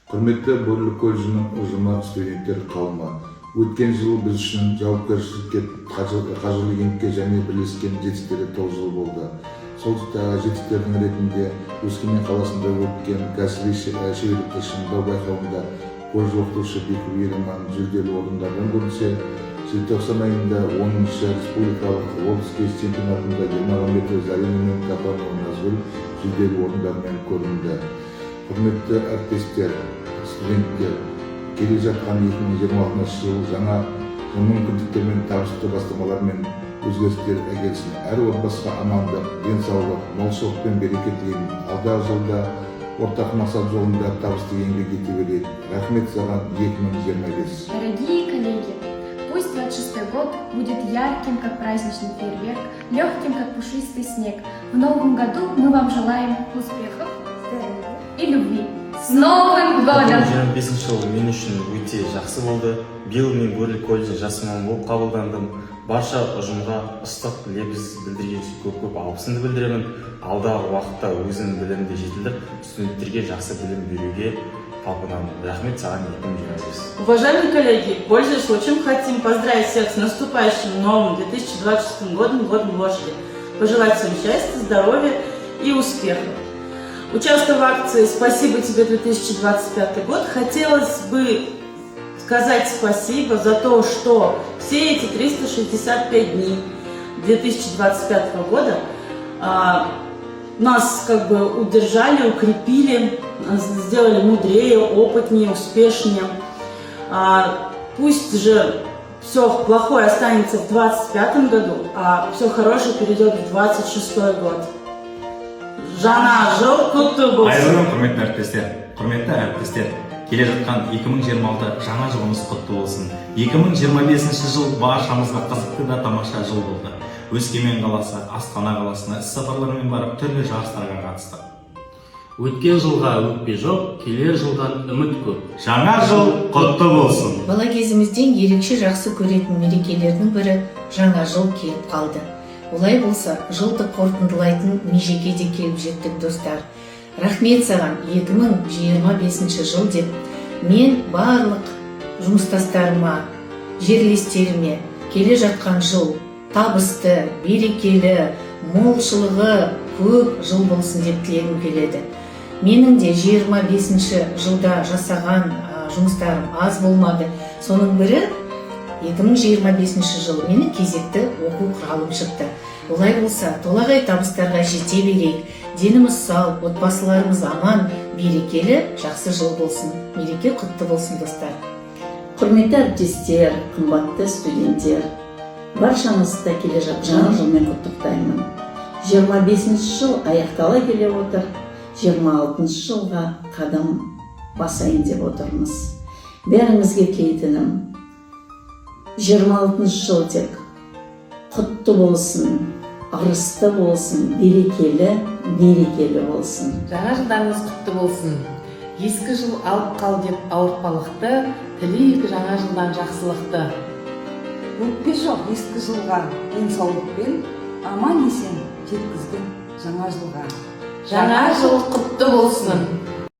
Құрметті Борлы колледжінің ұжымы, студенттер қауымы. Өткен жыл біз үшін жауапкершілікке, қажырлы еңбекке және бірлескен жетістіктері толы жыл болды. Сол жетістіктердің ретінде Өскемен қаласында өткен кәсіби шеберлікті шыңдау байқауында колледж оқытушы Бекүл Ерман жүлделі орындардан көрінсе, желтоқсан айында 10-шы республикалық World чемпионатында Ермағанбетова Зарина мен Капонова Назгүл жүлделі орындармен көрінді. Құрметті әріптестер, студенттер, келе жатқан 2026 жыл жаңа мүмкіндіктер мен табысты бастамалар мен өзгерістер әкелсін. Әр отбасыға амандық, денсаулық, молшылық пен береке тілеймін. Алдағы жылда ортақ мақсат жолында табысты еңбек ете берейік. Рахмет саған 2025. Дорогие коллеги, пусть 26-й год будет ярким, как праздничный фейерверк, легким, как пушистый снег. В новом году мы вам желаем успехов, здоровья и любви. С Новым годом! 25 жыл мен үшін өте жақсы болды. Биыл мен Борлы колледжіне жас маман болып қабылдандым. Барша ұжымға ыстық лебіз білдірген үшін көп алғысымды білдіремін. Алдағы уақытта өзімнің білімімді жетілдіріп, студенттерге жақсы білім беруге талпынамын. Рахмет саған 2025. Уважаемые коллеги, пользуясь случаем, хотим поздравить всех с наступающим новым 2026 годом, годом лошади. Пожелать всем счастья, здоровья и успехов. Участвуя в акции «Спасибо тебе 2025 год», хотелось бы сказать спасибо за то, что все эти 365 дней 2025 года нас удержали, укрепили, сделали мудрее, опытнее, успешнее. Пусть же все плохое останется в 2025 году, а все хорошее перейдет в 2026 год. Жаңа жыл құтты болсын. Айзырым құрметті әріптестер, келе жатқан 2026 жаңа жылымыз құтты болсын. 2025 жыл баршамызға қызықты да тамаша жыл болды. Өскемен қаласы, Астана қаласына іс-сапарлармен барып түрлі жарыстарға қатыстық. Өткен жылға өкпе жоқ, келер жылдан үміт көп. Жаңа жыл құтты болсын. Бала кезімізден ерекше жақсы көретін мерекелердің бірі жаңа жыл келіп қалды. Олай болса, жылды қорытындылайтын межеге де келіп жеттік достар. Рахмет саған 2025 жыл деп, мен барлық жұмыстастарыма, жерлестеріме келе жатқан жыл табысты, берекелі, молшылығы көп жыл болсын деп тілегім келеді. Менің де 25 жылда жасаған жұмыстарым аз болмады. Соның бірі 2025 жыл менің кезекті оқу құралым шықты. Олай болса, толағай табыстарға жете берейік. Деніміз сау, отбасыларымыз аман, берекелі, жақсы жыл болсын. Мереке құтты болсын достар. Құрметті әріптестер, қымбатты студенттер, баршаңызды келе жатқан жылмен құттықтаймын. 25 жыл аяқтала келе отыр, 26 жылға қадам басайын деп отырмыз. Бәрімізге тілейтінім 26 жыл тек құтты болсын, ырысты болсын, берекелі болсын. Жаңа жылдарыңыз құтты болсын. Ескі жыл алып қал деп ауыртпалықты, тілейік жаңа жылдан жақсылықты. Өкпе жоқ ескі жылға, денсаулықпен аман есен жеткізген жаңа жылға. Жаңа жыл құтты болсын.